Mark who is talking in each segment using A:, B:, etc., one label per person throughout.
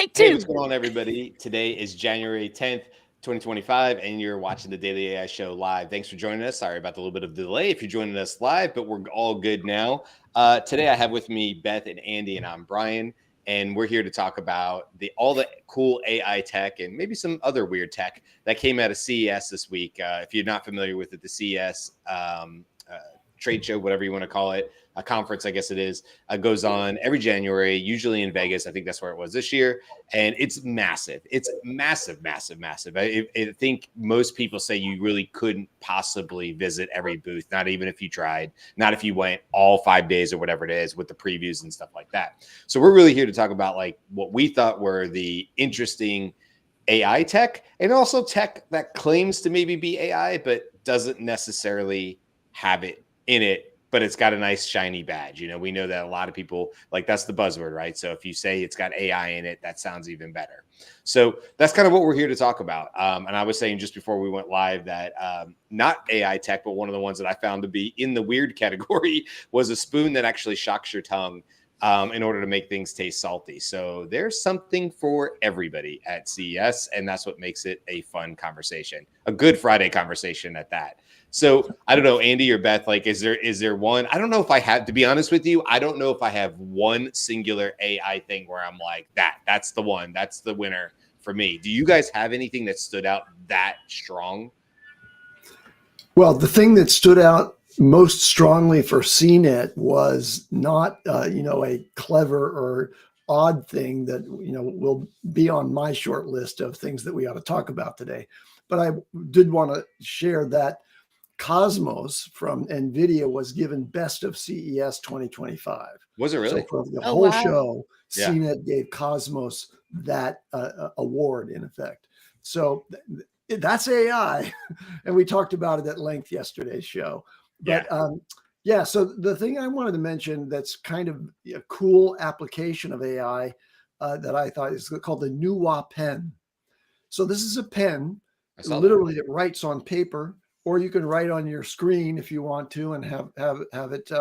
A: Take
B: Hey,
A: two.
B: what's going on, everybody? Today is January 10th, 2025, and you're watching the Daily AI Show live. Thanks for joining us. Sorry about the little bit of delay if you're joining us live, but we're all good now. Today, I have with me Beth and Andy, and I'm Brian, and we're here to talk about all the cool AI tech and maybe some other weird tech that came out of CES this week. If you're not familiar with it, the CES trade show, whatever you want to call it, a conference, I guess it is, goes on every January, usually in Vegas. I think that's where it was this year. And it's massive. It's massive, massive, massive. I think most people say you really couldn't possibly visit every booth, not even if you tried, not if you went all 5 days or whatever it is with the previews and stuff like that. So we're really here to talk about like what we thought were the interesting AI tech, and also tech that claims to maybe be AI, but doesn't necessarily have it in it, but it's got a nice shiny badge. You know, we know that a lot of people like that's the buzzword, right? So if you say it's got AI in it, that sounds even better. So that's kind of what we're here to talk about. And I was saying just before we went live that not AI tech, but one of the ones that I found to be in the weird category was a spoon that actually shocks your tongue in order to make things taste salty. So there's something for everybody at CES, and that's what makes it a fun conversation, a good Friday conversation at that. So I don't know, Andy or Beth, like, is there one? I don't know if I have, to be honest with you, I don't know if I have one singular AI thing where I'm like, that's the one, that's the winner for me. Do you guys have anything that stood out that strong?
C: Well, the thing that stood out most strongly for CNET was not, a clever or odd thing that, will be on my short list of things that we ought to talk about today. But I did want to share that Cosmos from NVIDIA was given Best of CES 2025.
B: Was it really?
C: So for the
A: Oh,
C: whole
A: wow.
C: show,
B: Yeah.
C: CNET gave Cosmos that award, in effect. So that's AI. And we talked about it at length yesterday's show. But so the thing I wanted to mention that's kind of a cool application of AI that I thought is called the Nuwa pen. So this is a pen, literally it writes on paper, or you can write on your screen if you want to, and have it,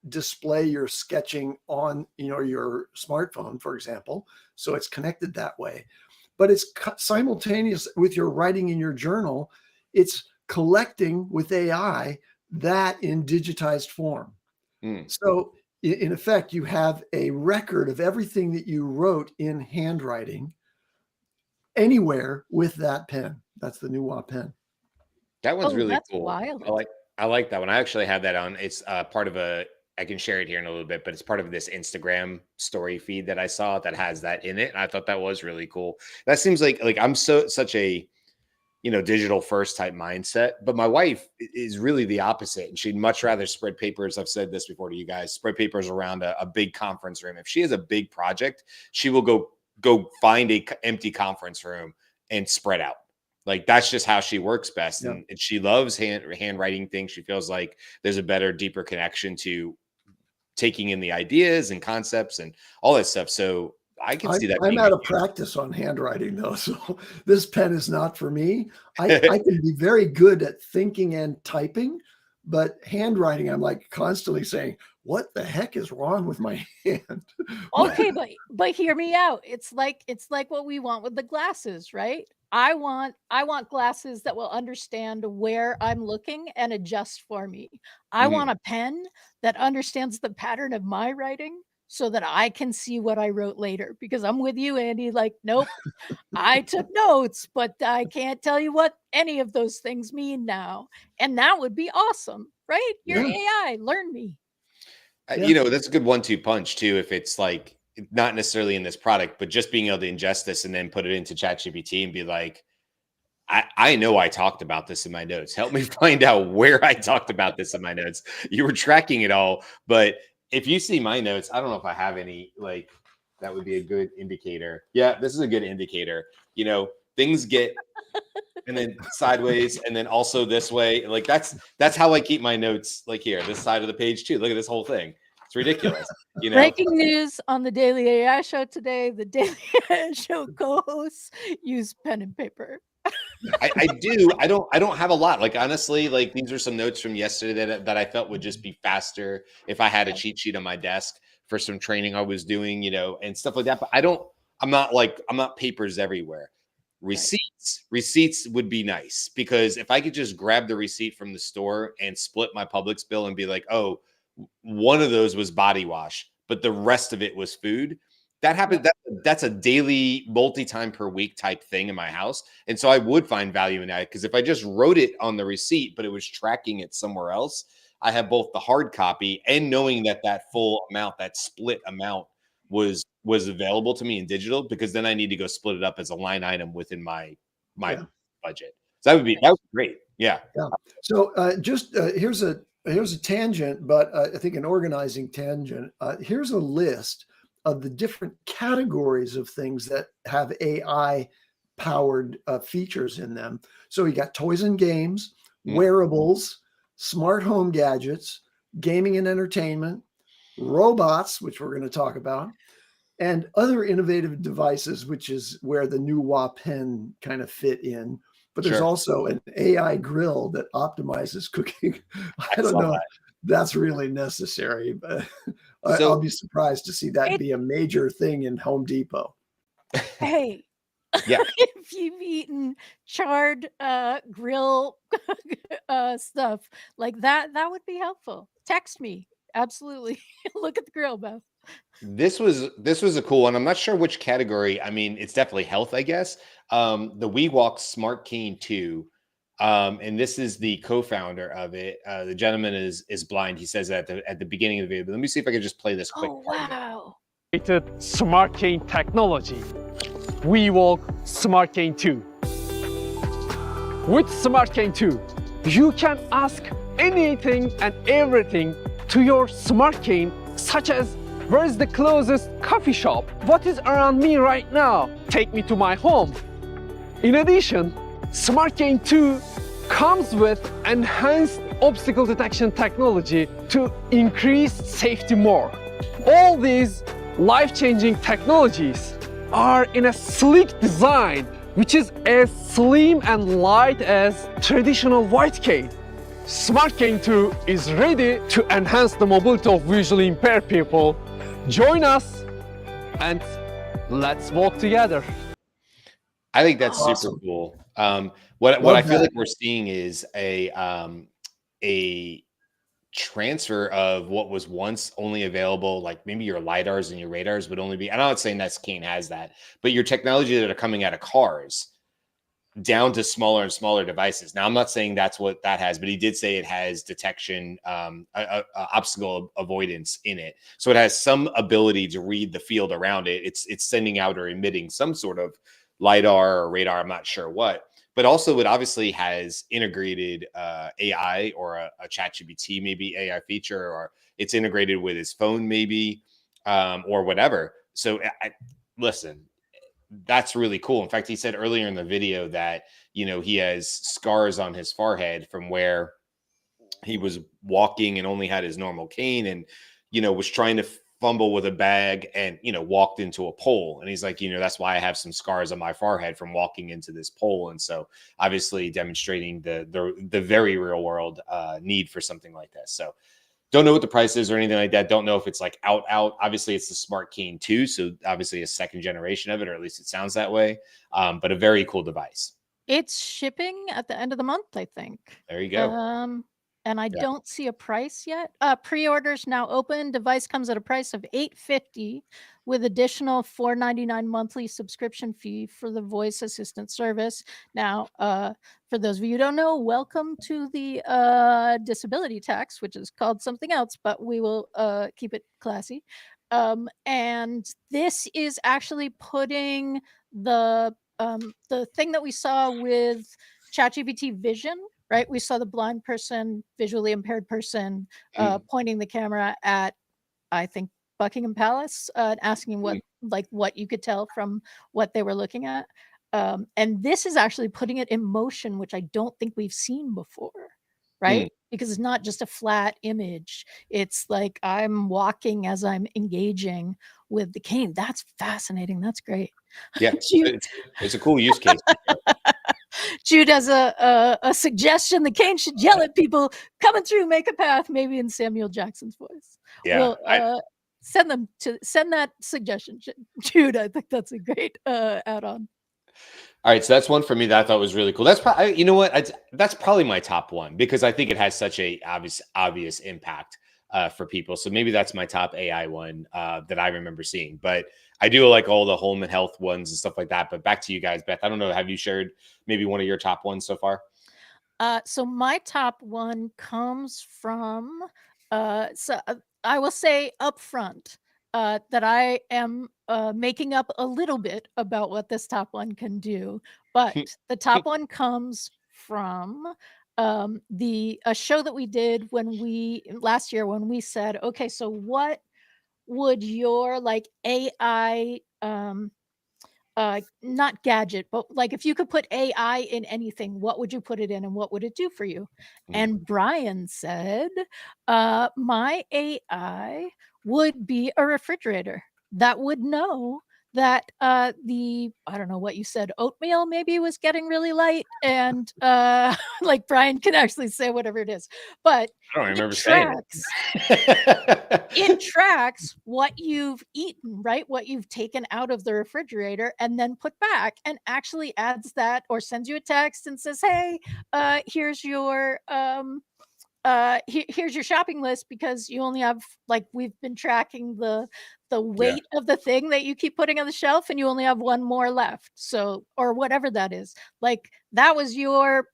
C: display your sketching on, your smartphone, for example. So it's connected that way, but it's simultaneous with your writing in your journal. It's collecting with AI that in digitized form. So in effect, you have a record of everything that you wrote in handwriting anywhere with that pen. That's the Nuwa pen.
B: That one's really
A: that's
B: cool.
A: wild.
B: I like that one. I actually have that on. It's part of I can share it here in a little bit, but it's part of this Instagram story feed that I saw that has that in it. And I thought that was really cool. That seems like I'm such a, digital first type mindset, but my wife is really the opposite. And she'd much rather spread papers. I've said this before to you guys, spread papers around a big conference room. If she has a big project, she will go find a empty conference room and spread out. Like that's just how she works best.
C: Yeah.
B: And she loves handwriting things. She feels like there's a better, deeper connection to taking in the ideas and concepts and all that stuff. So I can see that.
C: I'm out of practice on handwriting though. So this pen is not for me. I can be very good at thinking and typing, but handwriting, I'm like constantly saying, what the heck is wrong with my hand?
A: Okay, but hear me out. It's like what we want with the glasses, right? I want glasses that will understand where I'm looking and adjust for me. I want a pen that understands the pattern of my writing so that I can see what I wrote later, because I'm with you, Andy. Like, nope, I took notes, but I can't tell you what any of those things mean now. And that would be awesome, right? You're AI, learn me.
B: That's a good 1-2 punch too. If it's like not necessarily in this product, but just being able to ingest this and then put it into ChatGPT and be like, I know I talked about this in my notes. Help me find out where I talked about this in my notes. You were tracking it all, but if you see my notes, I don't know if I have any, like, that would be a good indicator. Yeah, this is a good indicator. Things get and then sideways and then also this way. Like that's how I keep my notes, like here, this side of the page too. Look at this whole thing. It's ridiculous.
A: Breaking news on the Daily AI Show today. The Daily AI Show co-hosts use pen and paper.
B: I do. I don't have a lot. Like honestly, like these are some notes from yesterday that I felt would just be faster if I had a cheat sheet on my desk for some training I was doing, and stuff like that. But I don't I'm not papers everywhere. Receipts would be nice, because if I could just grab the receipt from the store and split my Publix bill and be like, oh, one of those was body wash, but the rest of it was food. That happened. That's a daily, multi-time per week type thing in my house. And so I would find value in that, because if I just wrote it on the receipt, but it was tracking it somewhere else, I have both the hard copy and knowing that that full amount, that split amount was available to me in digital, because then I need to go split it up as a line item within my budget. So that would be great. Yeah.
C: Yeah. So here's a tangent, but I think an organizing tangent. Here's a list of the different categories of things that have AI powered features in them. So you got toys and games, wearables, smart home gadgets, gaming and entertainment, robots, which we're going to talk about, and other innovative devices, which is where the new WA pen kind of fit in. But there's also an AI grill that optimizes cooking. I don't know if that's really necessary, but I'll be surprised to see that be a major thing in Home Depot.
A: Hey,
B: yeah.
A: If you've eaten charred grill stuff like that, that would be helpful. Text me. Absolutely. Look at the grill, Beth.
B: This was a cool one. I'm not sure which category. I mean, it's definitely health, I guess. The WeWalk Smart Cane 2. And this is the co-founder of it. The gentleman is blind. He says that at the beginning of the video. But let me see if I can just play this quick.
A: Oh, wow.
D: Smart Cane technology. WeWalk Smart Cane 2. With Smart Cane 2, you can ask anything and everything to your Smart Cane, such as, where is the closest coffee shop? What is around me right now? Take me to my home. In addition, Smart Cane 2 comes with enhanced obstacle detection technology to increase safety more. All these life-changing technologies are in a sleek design, which is as slim and light as traditional white cane. Smart Cane 2 is ready to enhance the mobility of visually impaired people. Join us and let's walk together.
B: I think that's super cool. What I feel like we're seeing is a transfer of what was once only available, like maybe your LiDARs and your radars would only be, I'm not saying that cane has that, but your technology that are coming out of cars down to smaller and smaller devices. Now, I'm not saying that's what that has, but he did say it has detection, obstacle avoidance in it. So it has some ability to read the field around it. It's sending out or emitting some sort of LiDAR or radar, I'm not sure what. But also it obviously has integrated AI or a ChatGPT maybe AI feature, or it's integrated with his phone maybe, or whatever. So listen, that's really cool. In fact, he said earlier in the video that, he has scars on his forehead from where he was walking and only had his normal cane and, was trying to fumble with a bag and, walked into a pole. And he's like, that's why I have some scars on my forehead from walking into this pole. And so obviously demonstrating the very real world need for something like this. So don't know what the price is or anything like that. Don't know if it's like out. Obviously, it's the Smart Cane 2. So obviously a second generation of it, or at least it sounds that way. But a very cool device.
A: It's shipping at the end of the month, I think.
B: There you go.
A: And I don't see a price yet. Pre-orders now open. Device comes at a price of $850 with additional $499 monthly subscription fee for the voice assistant service. Now, for those of you who don't know, welcome to the disability tax, which is called something else, but we will keep it classy. And this is actually putting the thing that we saw with ChatGPT Vision, right? We saw the blind person, visually impaired person pointing the camera at, I think, Buckingham Palace, asking what you could tell from what they were looking at. And this is actually putting it in motion, which I don't think we've seen before, right? Because it's not just a flat image. It's like I'm walking as I'm engaging with the cane. That's fascinating. That's great.
B: Yeah, it's a cool use case.
A: Jude has a suggestion. The cane should yell at people coming through, make a path, maybe in Samuel Jackson's voice.
B: Yeah.
A: send that suggestion, Jude. I think that's a great add-on.
B: All right, so that's one for me that I thought was really cool. That's probably, you know what, that's probably my top one because I think it has such a obvious impact for people. So maybe that's my top AI one that I remember seeing. But I do like all the home and health ones and stuff like that. But back to you guys, Beth. I don't know. Have you shared maybe one of your top ones so far?
A: So my top one comes from, I will say upfront that I am making up a little bit about what this top one can do, but the top one comes from a show that we did last year when we said, okay, so what would your like AI not gadget, but like if you could put AI in anything, what would you put it in and what would it do for you? And Brian said, my AI would be a refrigerator that would know that I don't know what you said, oatmeal maybe was getting really light. And like Brian can actually say whatever it is, but
B: I don't remember
A: it
B: saying
A: tracks.
B: it.
A: It tracks what you've eaten, right? What you've taken out of the refrigerator and then put back, and actually adds that or sends you a text and says, hey, here's your here's your shopping list because you only have, like, we've been tracking the weight of the thing that you keep putting on the shelf and you only have one more left. So, or whatever that is. Like that was your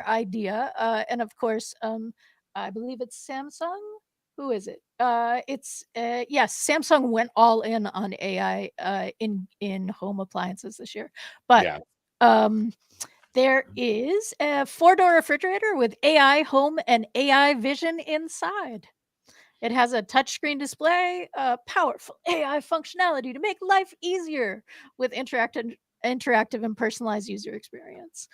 A: idea. And of course, I believe it's Samsung. Who is it? It's yes, Samsung went all in on AI in home appliances this year. But
B: Yeah.
A: there is a 4-door refrigerator with AI home and AI vision inside. It has a touchscreen display, powerful AI functionality to make life easier with interactive and personalized user experience.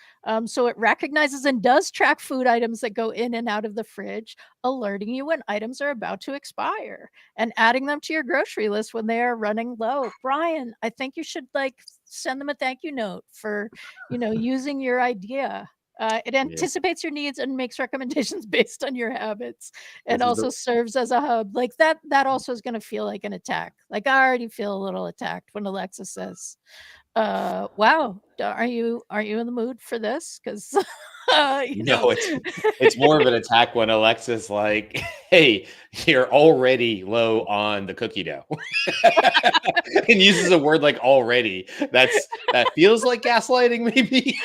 A: So it recognizes and does track food items that go in and out of the fridge, alerting you when items are about to expire and adding them to your grocery list when they are running low. Brian, I think you should like send them a thank you note for, using your idea. It anticipates your needs and makes recommendations based on your habits, and
B: This is
A: also serves as a hub. Like that also is going to feel like an attack. Like I already feel a little attacked when Alexa says, wow, are you in the mood for this? Because
B: No, it's more of an attack when Alexa's like, "Hey, you're already low on the cookie dough," and uses a word like "already." That feels like gaslighting, maybe.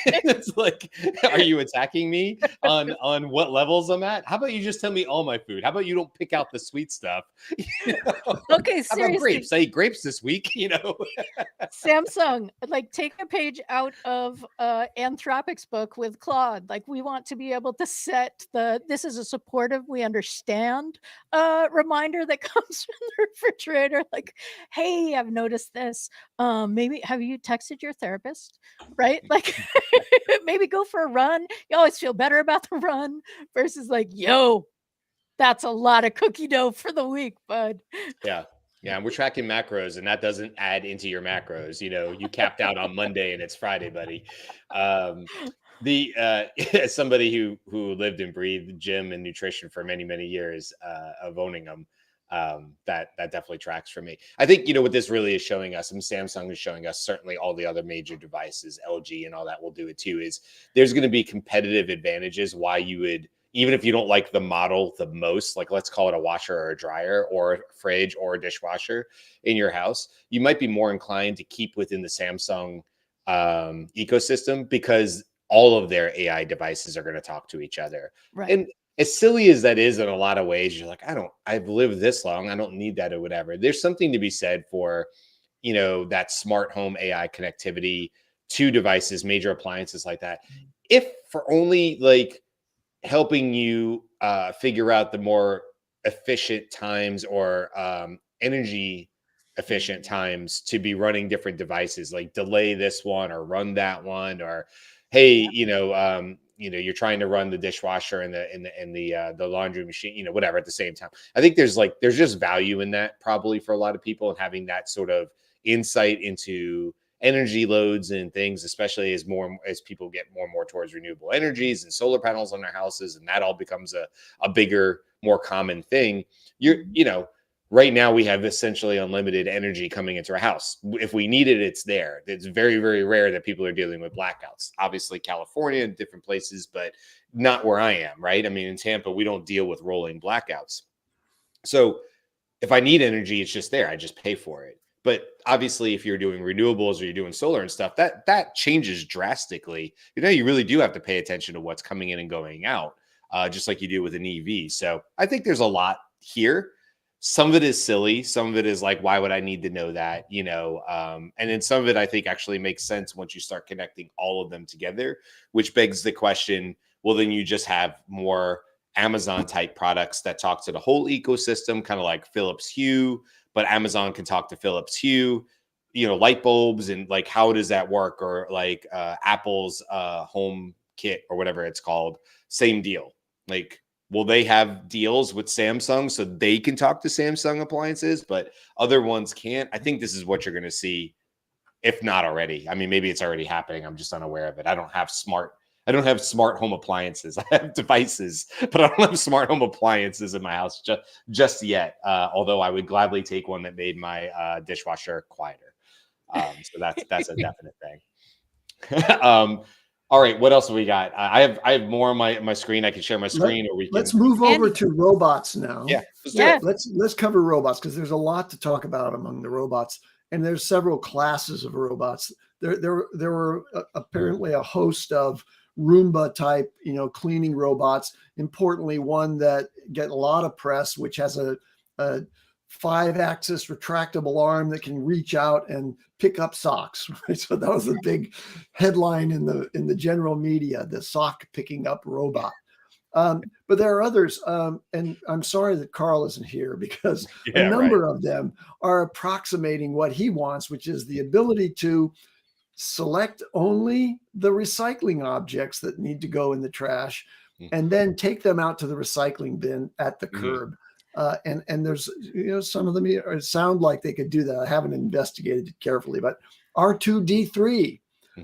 B: It's like, are you attacking me on what levels I'm at? How about you just tell me all my food? How about you don't pick out the sweet stuff?
A: Okay,
B: How about
A: seriously.
B: grapes? I ate grapes this week.
A: Samsung, like take a page out of Anthropic's book with Claude. Like we want to be able to set this is a supportive, we understand reminder that comes from the refrigerator. Like, hey, I've noticed this. Maybe have you texted your therapist? Right? Like maybe go for a run. You always feel better about the run versus like, yo, that's a lot of cookie dough for the week, bud.
B: Yeah. Yeah, we're tracking macros, and that doesn't add into your macros. You capped out on Monday, and it's Friday, buddy. As somebody who lived and breathed gym and nutrition for many years of owning them, that definitely tracks for me. I think what this really is showing us, and Samsung is showing us, certainly all the other major devices, LG and all that will do it too. Is there's going to be competitive advantages why you would. Even if you don't like the model the most, like let's call it a washer or a dryer or a fridge or a dishwasher in your house, you might be more inclined to keep within the Samsung ecosystem because all of their AI devices are going to talk to each other.
A: Right.
B: And as silly as that is in a lot of ways, you're like, I've lived this long. I don't need that or whatever. There's something to be said for, that smart home AI connectivity to devices, major appliances like that. If for only like, helping you figure out the more efficient times or energy efficient times to be running different devices, like delay this one or run that one, or hey, you're trying to run the dishwasher and the laundry machine, whatever at the same time. I think there's just value in that probably for a lot of people, and having that sort of insight into energy loads and things, especially as people get more and more towards renewable energies and solar panels on their houses, and that all becomes a bigger, more common thing. Right now we have essentially unlimited energy coming into our house. If we need it, it's there. It's very, very rare that people are dealing with blackouts. Obviously, California and different places, but not where I am, right? I mean, in Tampa, we don't deal with rolling blackouts. So if I need energy, it's just there. I just pay for it. But obviously, if you're doing renewables or you're doing solar and stuff, that changes drastically. You really do have to pay attention to what's coming in and going out, just like you do with an EV. So I think there's a lot here. Some of it is silly. Some of it is like, why would I need to know that? And then some of it I think actually makes sense once you start connecting all of them together, which begs the question, well, then you just have more Amazon type products that talk to the whole ecosystem, kind of like Philips Hue, but Amazon can talk to Philips Hue, light bulbs, and like, how does that work? Or like Apple's Home Kit or whatever it's called, same deal. Like, will they have deals with Samsung so they can talk to Samsung appliances, but other ones can't? I think this is what you're going to see, if not already. I mean, maybe it's already happening. I'm just unaware of it. I don't have smart home appliances. I have devices, but I don't have smart home appliances in my house just yet. Although I would gladly take one that made my dishwasher quieter. So that's a definite thing. All right, what else have we got? I have more on my screen. I can share my screen,
C: let's move over to robots now.
B: Yeah, let's do it.
C: Let's cover robots because there's a lot to talk about among the robots, and there's several classes of robots. There were apparently a host of Roomba type, cleaning robots. Importantly, one that get a lot of press, which has a 5-axis retractable arm that can reach out and pick up socks. Right? So that was a big headline in the general media, the sock picking up robot. But there are others, and I'm sorry that Carl isn't here because a number of them are approximating what he wants, which is the ability to select only the recycling objects that need to go in the trash and then take them out to the recycling bin at the curb. And there's, some of them sound like they could do that. I haven't investigated it carefully, but R2D3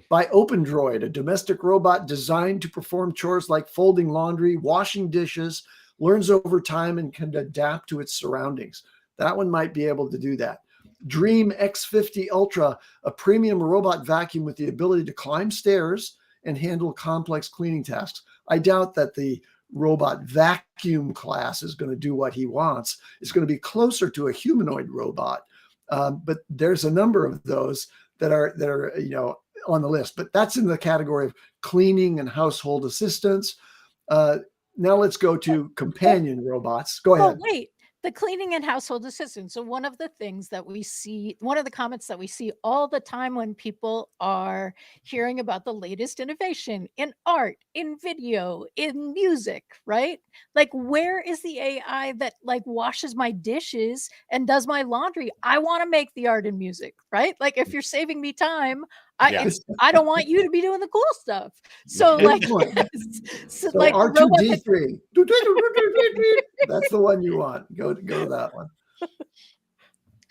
C: by OpenDroid, a domestic robot designed to perform chores like folding laundry, washing dishes, learns over time and can adapt to its surroundings. That one might be able to do that. Dream X50 Ultra, a premium robot vacuum with the ability to climb stairs and handle complex cleaning tasks. I doubt that the robot vacuum class is going to do what he wants. It's going to be closer to a humanoid robot. But there's a number of those that are on the list. But that's in the category of cleaning and household assistance. Now let's go to companion robots. Go ahead.
A: Oh, wait. The cleaning and household assistance. So one of the things that we see, one of the comments that we see all the time when people are hearing about the latest innovation in art, in video, in music, right? Like, where is the AI that like washes my dishes and does my laundry? I want to make the art and music, right? Like, if you're saving me time, I don't want you to be doing the cool stuff. So like,
C: so like R2D3, that's the one you want. Go to that one.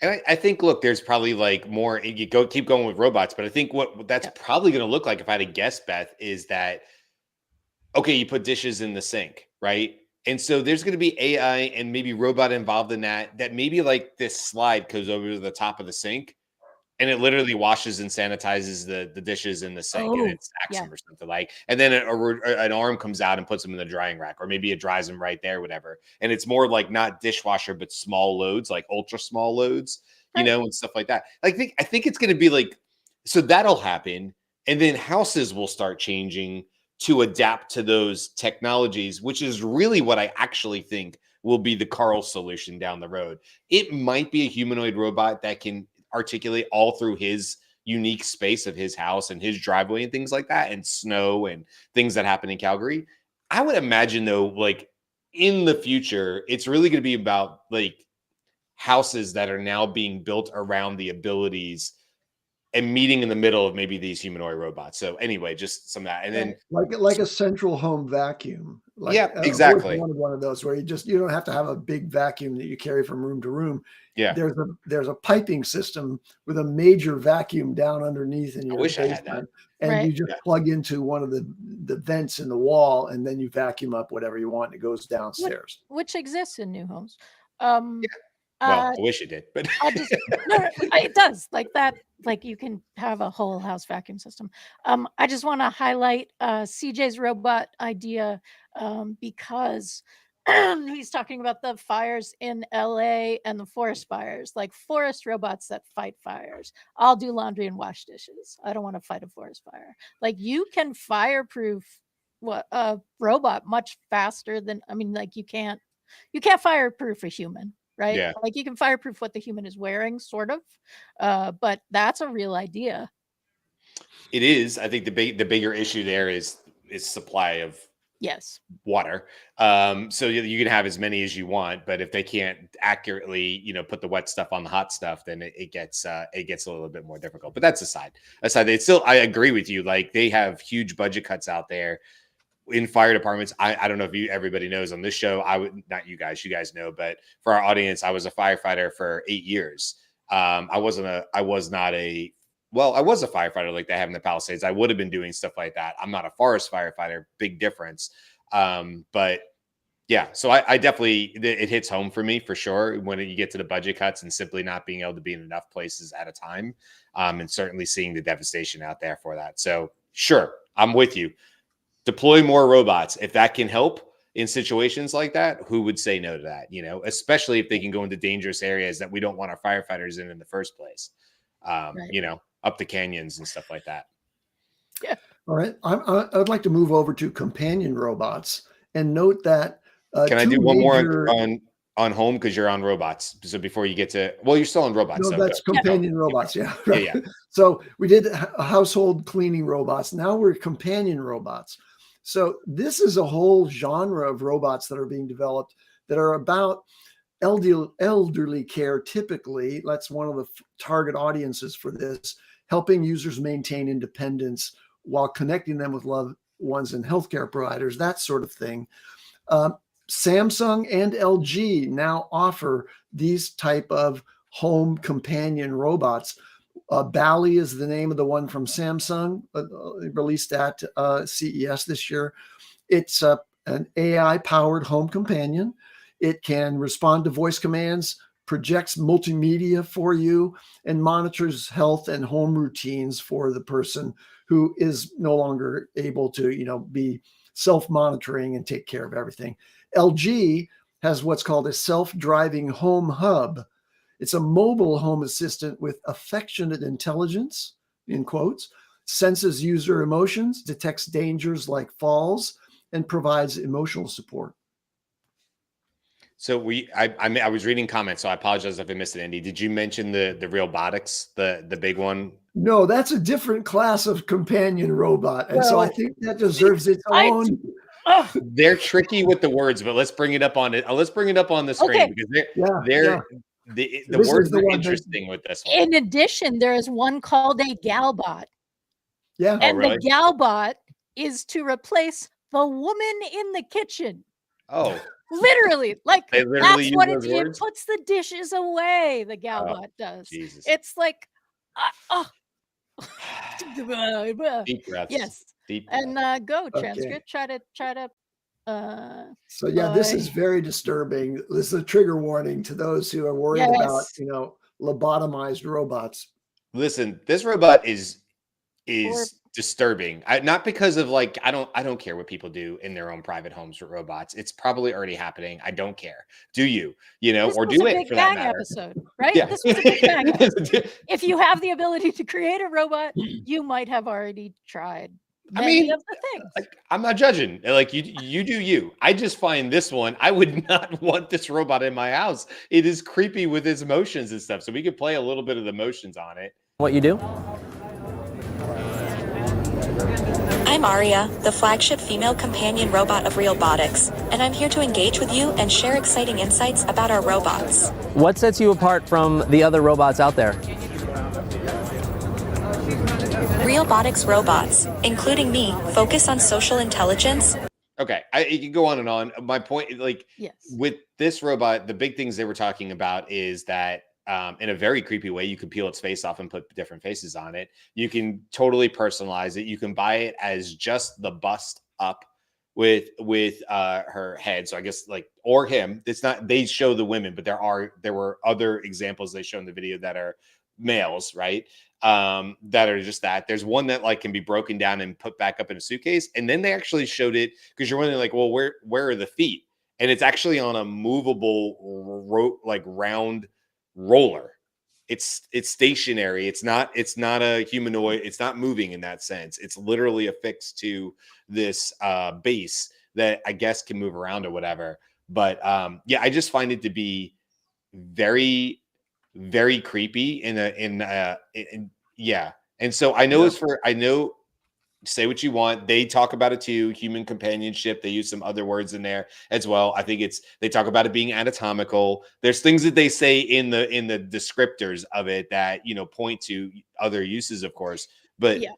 B: And I think, look, there's probably like more. Keep going with robots, but I think what that's probably going to look like, if I had to guess, Beth, is that okay, you put dishes in the sink, right? And so there's going to be AI and maybe robot involved in that. That maybe like this slide goes over to the top of the sink. And it literally washes and sanitizes the dishes in the sink, and it stacks them or something like. And then an arm comes out and puts them in the drying rack, or maybe it dries them right there, whatever. And it's more like not dishwasher, but small loads, like ultra small loads, and stuff like that. I think it's going to be like, so that'll happen, and then houses will start changing to adapt to those technologies, which is really what I actually think will be the Carl solution down the road. It might be a humanoid robot that can articulate all through his unique space of his house and his driveway and things like that, and snow and things that happen in Calgary. I would imagine though, like in the future, it's really going to be about like houses that are now being built around the abilities and meeting in the middle of maybe these humanoid robots. So anyway, just some of that. And then
C: like a central home vacuum. Like,
B: Yeah,
C: I've
B: exactly.
C: always wanted one of those where you don't have to have a big vacuum that you carry from room to room.
B: Yeah.
C: There's a piping system with a major vacuum down underneath in
B: I
C: your
B: wish I had that.
C: basement, and
A: Right.
C: you just plug into one of the vents in the wall, and then you vacuum up whatever you want, and it goes downstairs.
A: Which exists in new homes.
B: Well, I wish it did, but
A: I'll just no, it does like that. Like you can have a whole house vacuum system. I just want to highlight CJ's robot idea because he's talking about the fires in LA and the forest fires, like forest robots that fight fires. I'll do laundry and wash dishes. I don't want to fight a forest fire. Like you can fireproof what a robot much faster than like you can't fireproof a human, right?
B: Yeah.
A: Like you can fireproof what the human is wearing, sort of. But that's a real idea.
B: It is. I think the bigger issue there is supply of
A: Yes.
B: water. So you can have as many as you want, but if they can't accurately, put the wet stuff on the hot stuff, then it gets a little bit more difficult. But that's aside. It's still, I agree with you. Like they have huge budget cuts out there in fire departments. I don't know if everybody knows on this show. I would not you guys know, but for our audience, I was a firefighter for 8 years. I was a firefighter like they have in the Palisades. I would have been doing stuff like that. I'm not a forest firefighter, big difference. But yeah, so I definitely, it hits home for me for sure when you get to the budget cuts and simply not being able to be in enough places at a time. And certainly seeing the devastation out there for that. So sure, I'm with you. Deploy more robots. If that can help in situations like that, who would say no to that? Especially if they can go into dangerous areas that we don't want our firefighters in the first place. Right. Up the canyons and stuff like that.
A: Yeah.
C: All right. I'd like to move over to companion robots and note that.
B: Can I do one more on home because you're on robots? So before you get to, you're still on robots.
C: No,
B: so
C: that's companion robots. Yeah. Right.
B: Yeah.
C: So we did household cleaning robots. Now we're companion robots. So this is a whole genre of robots that are being developed that are about elderly care. Typically, that's one of the target audiences for this, helping users maintain independence while connecting them with loved ones and healthcare providers, that sort of thing. Samsung and LG now offer these type of home companion robots. Bally is the name of the one from Samsung, released at CES this year. It's an AI-powered home companion. It can respond to voice commands, projects multimedia for you, and monitors health and home routines for the person who is no longer able to, be self-monitoring and take care of everything. LG has what's called a self-driving home hub. It's a mobile home assistant with affectionate intelligence, in quotes, senses user emotions, detects dangers like falls, and provides emotional support.
B: So I was reading comments, so I apologize if I missed it, Andy. Did you mention the Realbotics, the big one?
C: No, that's a different class of companion robot, and so I think that deserves its own.
B: They're tricky with the words, but let's bring it up on it. Let's bring it up on the screen because the words are interesting with this one.
A: In addition, there is one called a Galbot.
C: Yeah,
A: and the Galbot is to replace the woman in the kitchen.
B: Oh.
A: Literally, like
B: they literally
A: that's what it puts the dishes away. The Galbot does.
B: Jesus.
A: It's like,
B: Deep breaths.
A: Yes.
B: Deep breaths.
A: And go transcript. Try to.
C: So yeah, this is very disturbing. This is a trigger warning to those who are worried about lobotomized robots.
B: Listen, this robot is disturbing. Not because of I don't care what people do in their own private homes with robots. It's probably already happening. I don't care. Do you?
A: This
B: or
A: was
B: do
A: a
B: it
A: Big
B: for
A: Bang
B: that matter?
A: Episode, right?
B: Yeah.
A: This was a Big Bang episode. If you have the ability to create a robot, you might have already tried many of the things.
B: I'm not judging. You do you. I just find this one. I would not want this robot in my house. It is creepy with its motions and stuff. So we could play a little bit of the motions on it.
E: What you do?
F: I'm Aria, the flagship female companion robot of Realbotics, and I'm here to engage with you and share exciting insights about our robots.
E: What sets you apart from the other robots out there?
F: Realbotics robots, including me, focus on social intelligence.
B: Okay, it can go on and on. My point, like
A: Yes.
B: with this robot, the big things they were talking about is that in a very creepy way, you can peel its face off and put different faces on it. You can totally personalize it. You can buy it as just the bust up with her head. So I guess like or him. It's not they show the women, but there were other examples they show in the video that are males, right? That are just that. There's one that like can be broken down and put back up in a suitcase, and then they actually showed it because you're wondering like, well, where are the feet? And it's actually on a movable like round roller. It's stationary. It's not a humanoid. It's not moving in that sense. It's literally affixed to this base that I guess can move around or whatever. But yeah, I just find it to be very very creepy yeah. And so I know say what you want. They talk about it too, human companionship. They use some other words in there as well. I think they talk about it being anatomical. There's things that they say in the descriptors of it that, point to other uses, of course. But
A: Yeah.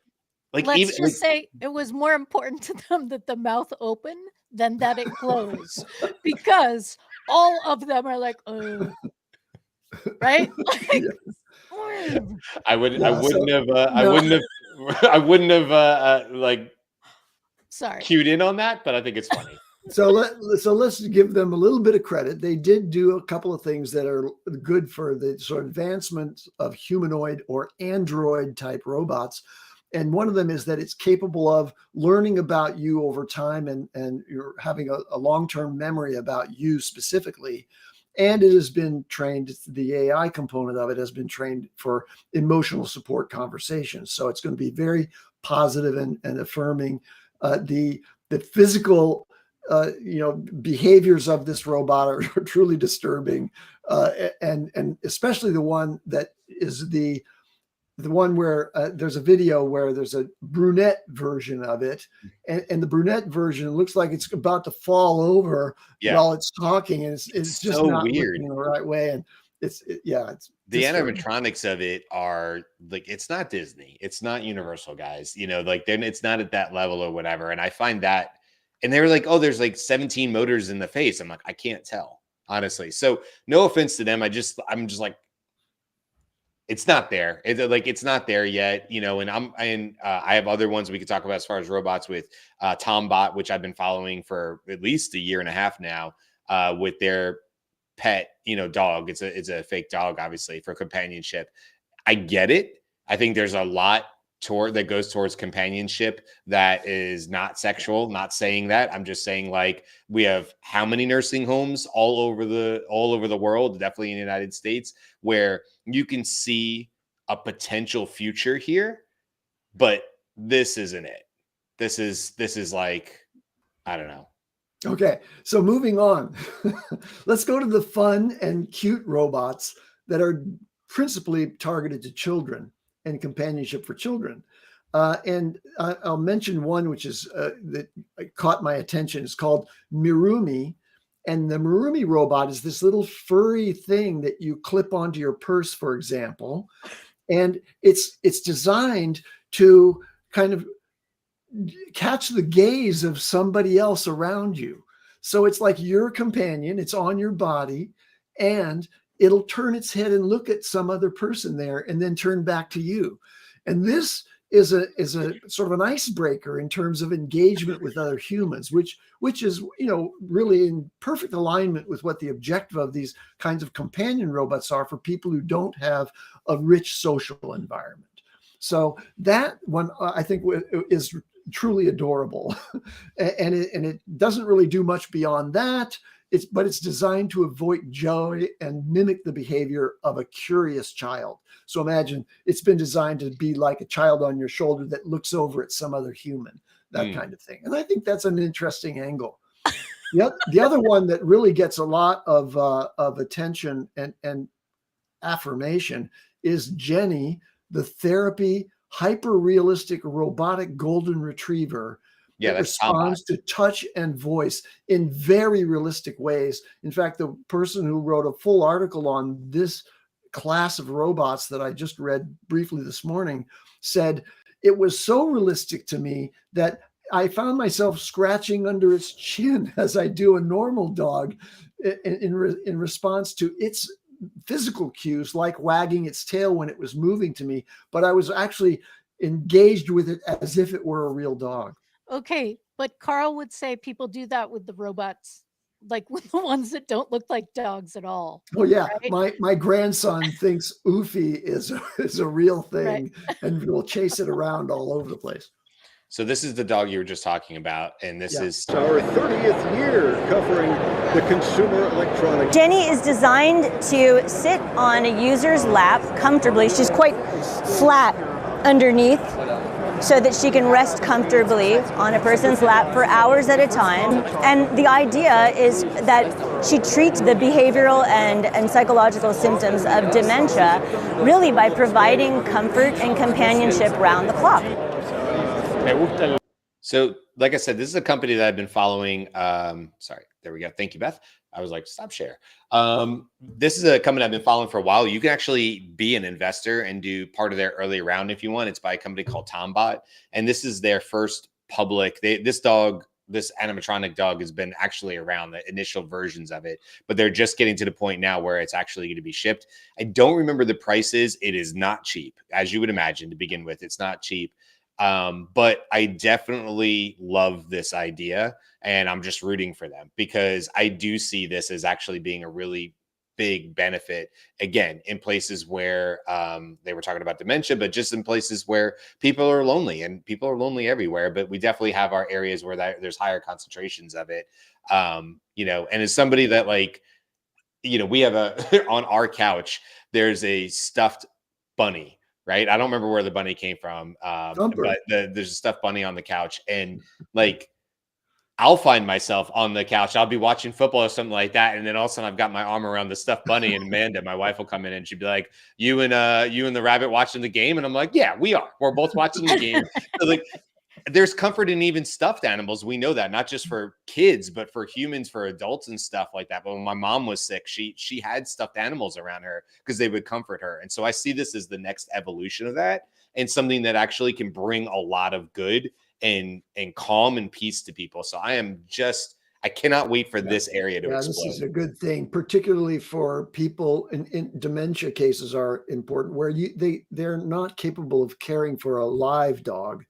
B: like
A: Let's
B: even
A: just say it was more important to them that the mouth open than that it close, because all of them are like, right? Like, mm.
B: I wouldn't have like
A: Sorry.
B: cued in on that, but I think it's funny.
C: So let's give them a little bit of credit. They did do a couple of things that are good for the sort of advancement of humanoid or android type robots. And one of them is that it's capable of learning about you over time and you're having a long-term memory about you specifically. And it has been trained, the AI component of it has been trained for emotional support conversations. So it's going to be very positive and affirming. The physical behaviors of this robot are truly disturbing. And especially the one that is the one where there's a video where there's a brunette version of it, and the brunette version looks like it's about to fall over while it's talking, and it's just
B: so
C: not
B: weird
C: looking in the right way, and it's
B: the
C: disturbing.
B: animatronics of it are like, it's not Disney, it's not Universal, guys. Like then it's not at that level or whatever. And I find that, and they were like, oh, there's like 17 motors in the face. I'm like, I can't tell, honestly. So no offense to them. I'm just like, it's not there. It's not there yet, and I have other ones we could talk about as far as robots with Tombot, which I've been following for at least a year and a half now, with their pet, dog. It's a fake dog, obviously, for companionship. I get it. I think there's a lot that goes towards companionship that is not sexual. Not saying that. I'm just saying, like, we have how many nursing homes all over the world, definitely in the United States, where you can see a potential future here, but this isn't it. This is like, I don't know.
C: Okay, so moving on, let's go to the fun and cute robots that are principally targeted to children and companionship for children. And I'll mention one which is that caught my attention. It's called Mirumi. And the Mirumi robot is this little furry thing that you clip onto your purse, for example. And it's designed to kind of catch the gaze of somebody else around you. So it's like your companion, it's on your body, and it'll turn its head and look at some other person there and then turn back to you. And this is a sort of an icebreaker in terms of engagement with other humans, which is, really in perfect alignment with what the objective of these kinds of companion robots are for people who don't have a rich social environment. So that one, I think, is truly adorable. and it doesn't really do much beyond that. But it's designed to evoke joy and mimic the behavior of a curious child. So imagine it's been designed to be like a child on your shoulder that looks over at some other human, that kind of thing. And I think that's an interesting angle. The other one that really gets a lot of attention and affirmation is Jenny, the therapy hyper-realistic robotic golden retriever that responds to touch and voice in very realistic ways. In fact, the person who wrote a full article on this class of robots that I just read briefly this morning said, it was so realistic to me that I found myself scratching under its chin as I do a normal dog in response to its physical cues, like wagging its tail when it was moving to me, but I was actually engaged with it as if it were a real dog.
A: Okay, but Carl would say people do that with the robots, like with the ones that don't look like dogs at all.
C: Well, yeah,
A: Right?
C: my grandson thinks Oofy is a real
A: Right.
C: thing and will chase it around all over the place.
B: So this is the dog you were just talking about, and this is
G: our 30th year covering the consumer electronics.
H: Jenny is designed to sit on a user's lap comfortably. She's quite flat underneath so that she can rest comfortably on a person's lap for hours at a time. And the idea is that she treats the behavioral and psychological symptoms of dementia really by providing comfort and companionship round the clock.
B: So, like I said, this is a company that I've been following. Sorry, there we go. Thank you, Beth. I was like, stop share. This is a company I've been following for a while. You can actually be an investor and do part of their early round if you want. It's by a company called Tombot, and this is their first public. This animatronic dog has been actually around, the initial versions of it, but they're just getting to the point now where it's actually going to be shipped. I don't remember the prices. It is not cheap, as you would imagine to begin with. It's not cheap. But I definitely love this idea, and I'm just rooting for them because I do see this as actually being a really big benefit, again, in places where they were talking about dementia, but just in places where people are lonely, and people are lonely everywhere, but we definitely have our areas where there's higher concentrations of it. And as somebody that we have on our couch, there's a stuffed bunny. Right. I don't remember where the bunny came from. But there's a stuffed bunny on the couch, and I'll find myself on the couch. I'll be watching football or something like that. And then all of a sudden I've got my arm around the stuffed bunny, and Amanda, my wife, will come in and she'd be like, you and the rabbit watching the game. And I'm like, yeah, we are. We're both watching the game. So there's comfort in even stuffed animals. We know that, not just for kids, but for humans, for adults and stuff like that. But when my mom was sick, she had stuffed animals around her because they would comfort her. And so I see this as the next evolution of that, and something that actually can bring a lot of good and calm and peace to people. So I cannot wait for this area to explode.
C: This is a good thing, particularly for people in dementia cases are important, where they're not capable of caring for a live dog.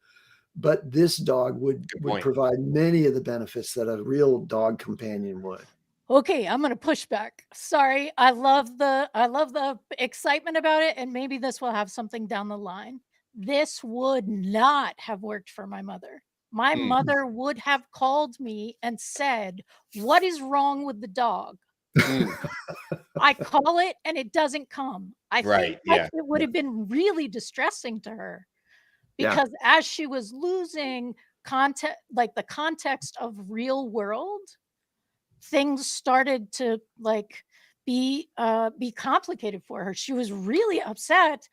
C: But this dog would provide many of the benefits that a real dog companion would.
A: Okay, I'm going to push back. Sorry. I love the excitement about it, and maybe this will have something down the line. This would not have worked for my mother. My mother would have called me and said, "What is wrong with the dog?" I call it and it doesn't come. I think it would have been really distressing to her. Because as she was losing the context of real world, things started to be complicated for her. She was really upset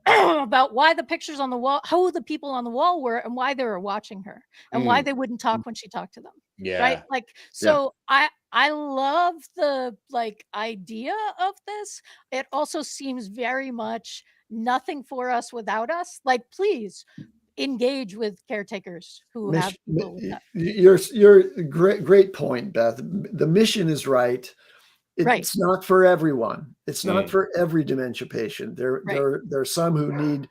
A: about why the pictures on the wall, who the people on the wall were, and why they were watching her, and why they wouldn't talk when she talked to them.
B: Yeah.
A: Right. I love the idea of this. It also seems very much nothing for us without us. Please engage with caretakers who have people with that.
C: You're great point, Beth. The mission is right. It's not for everyone. It's not for every dementia patient. There are some who need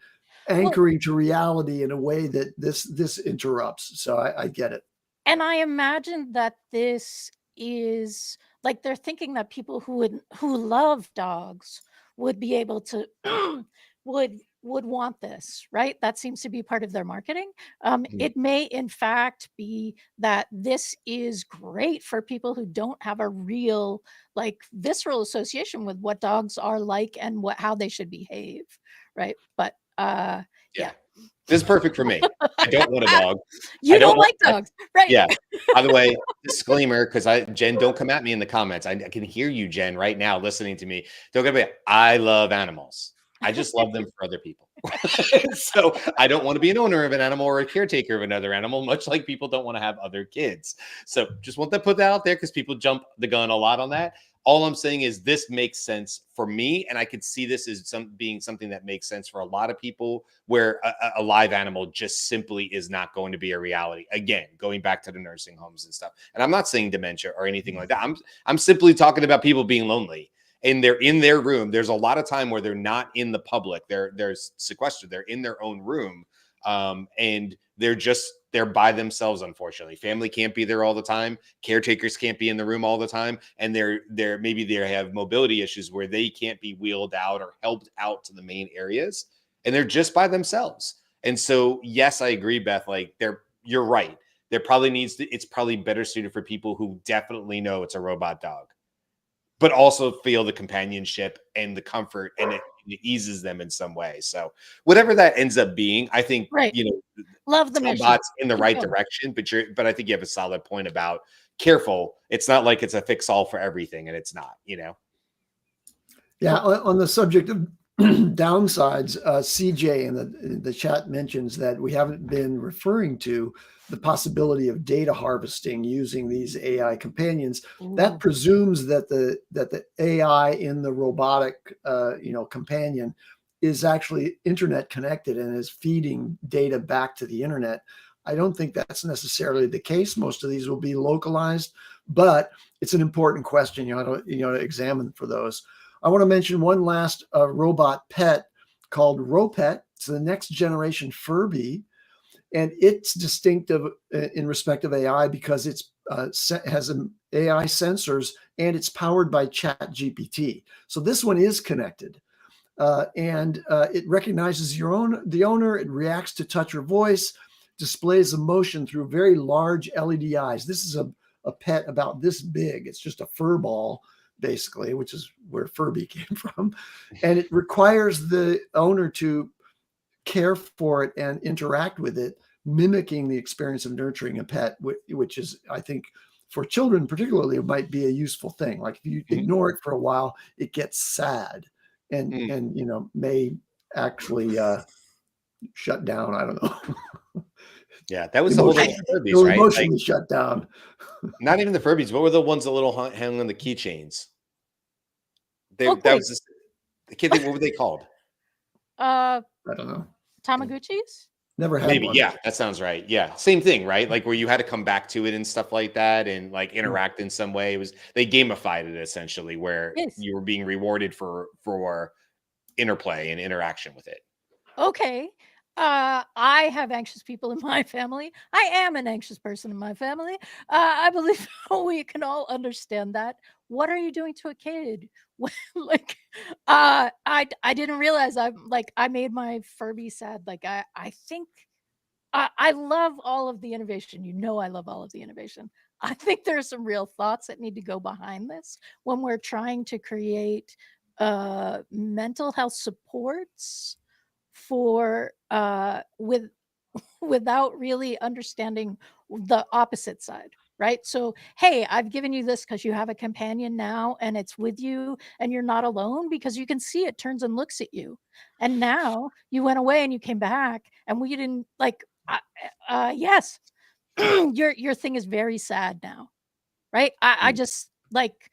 C: anchoring to reality in a way that this interrupts. So I get it.
A: And I imagine that this is they're thinking that people who love dogs would be able to would want this, right? That seems to be part of their marketing. It may in fact be that this is great for people who don't have a real visceral association with what dogs are like and how they should behave, right? But yeah.
B: This is perfect for me. I don't want a dog.
A: You don't like dogs, right?
B: Yeah. By the way, disclaimer, because Jen, don't come at me in the comments. I can hear you, Jen, right now listening to me. Don't get me. I love animals. I just love them for other people. So I don't want to be an owner of an animal or a caretaker of another animal, much like people don't want to have other kids. So just want to put that out there because people jump the gun a lot on that. All I'm saying is this makes sense for me, and I could see this as being something that makes sense for a lot of people, where a live animal just simply is not going to be a reality. Again, going back to the nursing homes and stuff. And I'm not saying dementia or anything like that. I'm simply talking about people being lonely. And they're in their room. There's a lot of time where they're not in the public. They're sequestered. They're in their own room, and they're by themselves. Unfortunately, family can't be there all the time. Caretakers can't be in the room all the time, and maybe they have mobility issues where they can't be wheeled out or helped out to the main areas, and they're just by themselves. And so, yes, I agree, Beth. Like you're right. It's probably better suited for people who definitely know it's a robot dog, but also feel the companionship and the comfort, and it eases them in some way. So whatever that ends up being, I think,
A: Right. Love the mission.
B: Bot's in the right direction, but I think you have a solid point about careful. It's not like it's a fix all for everything, and it's not,
C: Yeah. On the subject of downsides, CJ in the chat mentions that we haven't been referring to the possibility of data harvesting using these AI companions.
A: Ooh.
C: That presumes that the AI in the robotic companion is actually internet connected and is feeding data back to the internet. I don't think that's necessarily the case. Most of these will be localized, but it's an important question. You ought to examine for those. I want to mention one last robot pet called Ropet. It's the next generation Furby, and it's distinctive in respect of AI because it's has an AI sensors and it's powered by ChatGPT. So this one is connected, and it recognizes the owner. It reacts to touch or voice, displays emotion through very large LED eyes. This is a pet about this big. It's just a fur ball, basically, which is where Furby came from. And it requires the owner to care for it and interact with it, mimicking the experience of nurturing a pet, which is, I think, for children particularly, it might be a useful thing. Like if you ignore it for a while, it gets sad and may actually shut down. I don't know.
B: Yeah, that was the whole thing with Furbies, right?
C: Emotionally shut down.
B: Not even the Furbies. What were the ones that little hanging on the keychains? That was just, I can't think. What were they called?
C: I don't know.
A: Tamagotchis?
C: Never had
B: Maybe,
C: one.
B: yeah, that sounds right. Yeah, same thing, right? Like where you had to come back to it and stuff like that, and like interact in some way. They gamified it essentially, where you were being rewarded for interplay and interaction with it.
A: Okay. I have anxious people in my family. I am an anxious person in my family. I believe we can all understand that. What are you doing to a kid? Like, I didn't realize I made my Furby sad. Like, I think I love all of the innovation. I love all of the innovation. I think there are some real thoughts that need to go behind this when we're trying to create mental health supports for without really understanding the opposite side, right? So, hey, I've given you this because you have a companion now and it's with you and you're not alone because you can see it turns and looks at you. And now you went away and you came back and we didn't yes, your thing is very sad now, right? I just like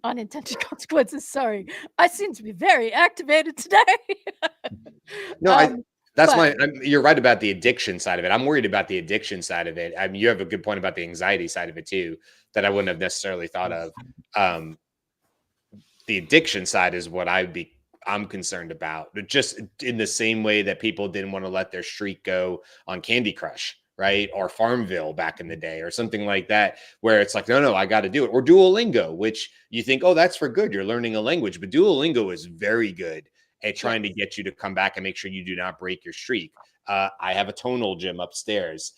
A: unintended consequences. Sorry, I seem to be very activated today.
B: No, you're right about the addiction side of it. I'm worried about the addiction side of it. I mean, you have a good point about the anxiety side of it too, that I wouldn't have necessarily thought of. The addiction side is what I'm concerned about. But just in the same way that people didn't want to let their streak go on Candy Crush, right? Or Farmville back in the day or something like that, where it's like, no, I got to do it. Or Duolingo, which you think, oh, that's for good. You're learning a language. But Duolingo is very good at trying to get you to come back and make sure you do not break your streak. I have a tonal gym upstairs.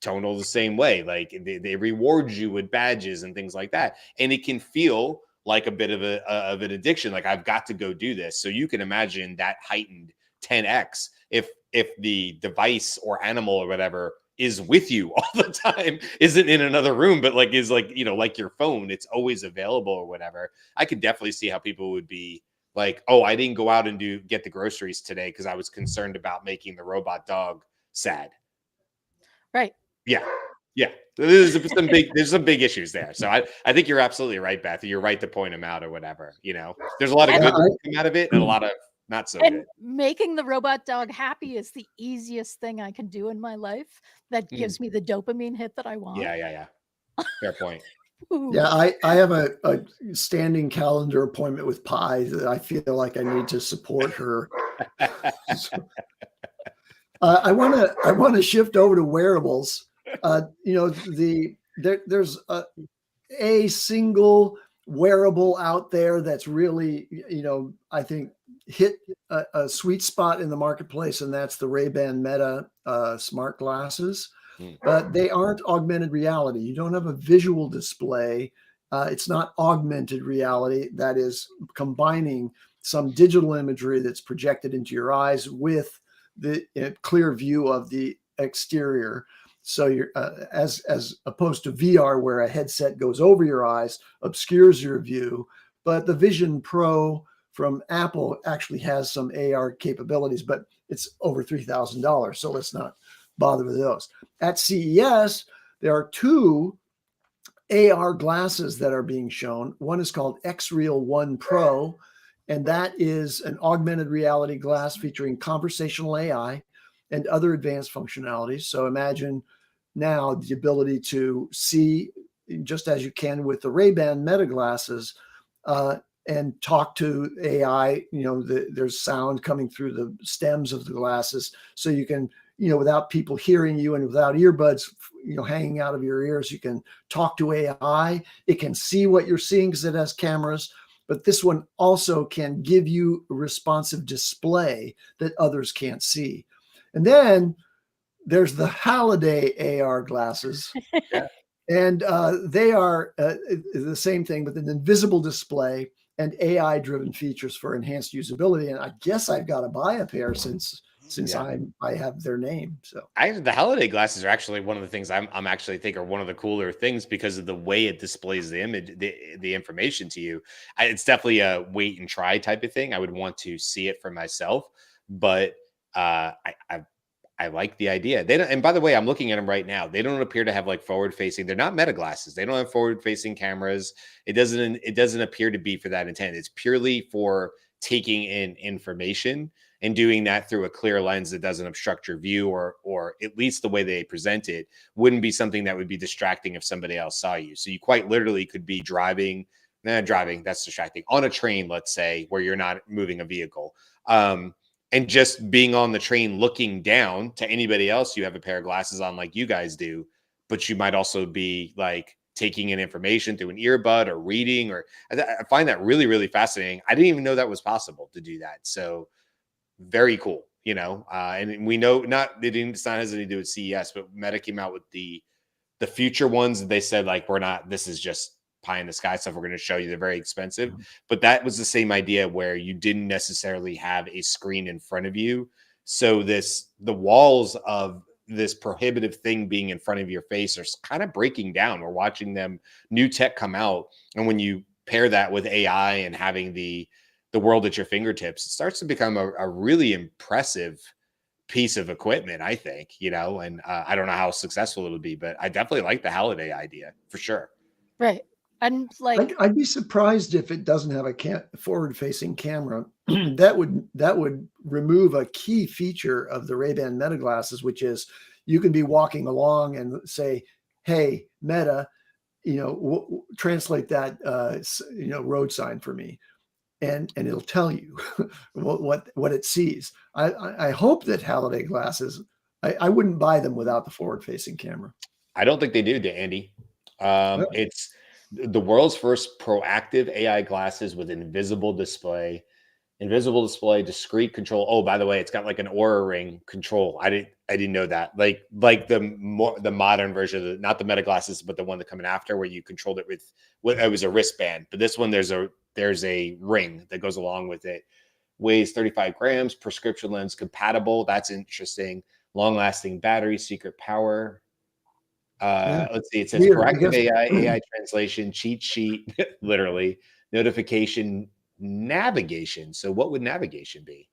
B: Tonal the same way. Like they reward you with badges and things like that. And it can feel like a bit of an addiction. Like I've got to go do this. So you can imagine that heightened 10x if the device or animal or whatever is with you all the time, isn't in another room, but like is like, like your phone, it's always available or whatever. I could definitely see how people would be like, oh, I didn't go out and get the groceries today because I was concerned about making the robot dog sad.
A: Right.
B: Yeah. Yeah, there's some big issues there. So I think you're absolutely right, Beth. You're right to point them out or whatever. There's a lot of
A: And-
B: good that come out of it and a lot of not so
A: And
B: good.
A: making the robot dog happy is the easiest thing I can do in my life that gives me the dopamine hit that I want.
B: Yeah. Fair point.
A: Ooh.
C: Yeah, I have a standing calendar appointment with Pi that I feel like I need to support her. So, I want to shift over to wearables. There's a single wearable out there that's really, I think hit a sweet spot in the marketplace, and that's the Ray-Ban Meta smart glasses. But they aren't augmented reality. You don't have a visual display. It's not augmented reality. That is combining some digital imagery that's projected into your eyes with the clear view of the exterior. So you're as opposed to VR, where a headset goes over your eyes, obscures your view. But the Vision Pro from Apple actually has some AR capabilities, but it's over $3,000. So let's not bother with those. At CES, there are two AR glasses that are being shown. One is called X-Real 1 Pro, and that is an augmented reality glass featuring conversational AI and other advanced functionalities. So imagine now the ability to see, just as you can with the Ray-Ban Meta glasses, and talk to AI. There's sound coming through the stems of the glasses, so you can, without people hearing you and without earbuds, hanging out of your ears, you can talk to AI. It can see what you're seeing because it has cameras, but this one also can give you a responsive display that others can't see. And then there's the Holiday AR glasses. And they are the same thing, with an invisible display and AI-driven features for enhanced usability. And I guess I've got to buy a pair since I have their name. So
B: The Holiday glasses are actually one of the things I'm actually think are one of the cooler things because of the way it displays the image, the information to you. It's definitely a wait and try type of thing. I would want to see it for myself, but I like the idea. They don't, and by the way, I'm looking at them right now. They don't appear to have like forward facing. They're not Meta glasses. They don't have forward facing cameras. It doesn't appear to be for that intent. It's purely for taking in information and doing that through a clear lens that doesn't obstruct your view, or at least the way they present it wouldn't be something that would be distracting if somebody else saw you. So you quite literally could be driving, that's distracting, on a train, let's say, where you're not moving a vehicle. And just being on the train looking down to anybody else, you have a pair of glasses on like you guys do, but you might also be like taking in information through an earbud or reading, or I find that really, really fascinating. I didn't even know that was possible to do that. So very cool, and we know it's not has anything to do with CES, but Meta came out with the future ones. They said like, this is just pie in the sky stuff we're going to show you. They're very expensive, but that was the same idea where you didn't necessarily have a screen in front of you. So the walls of this prohibitive thing being in front of your face are kind of breaking down. We're watching new tech come out. And when you pair that with AI and having the world at your fingertips, it starts to become a really impressive piece of equipment, I think, and I don't know how successful it'll be, but I definitely like the Holiday idea for sure.
A: Right. And like,
C: I'd be surprised if it doesn't have a forward-facing camera. that would remove a key feature of the Ray-Ban Meta glasses, which is you can be walking along and say, "Hey, Meta, translate that road sign for me," and it'll tell you what it sees. I hope that Holiday glasses. I wouldn't buy them without the forward-facing camera.
B: I don't think they do, Andy. It's the world's first proactive AI glasses with invisible display, discrete control. Oh, by the way, it's got like an Aura Ring control. I didn't know that. Like the modern version of not the Meta glasses, but the one that coming after, where you controlled it with it was a wristband. But this one, there's a ring that goes along with it. Weighs 35 grams, prescription lens compatible. That's interesting. Long lasting battery, secret power. Let's see. It says proactive AI translation, cheat sheet, literally notification, navigation. So what would navigation be?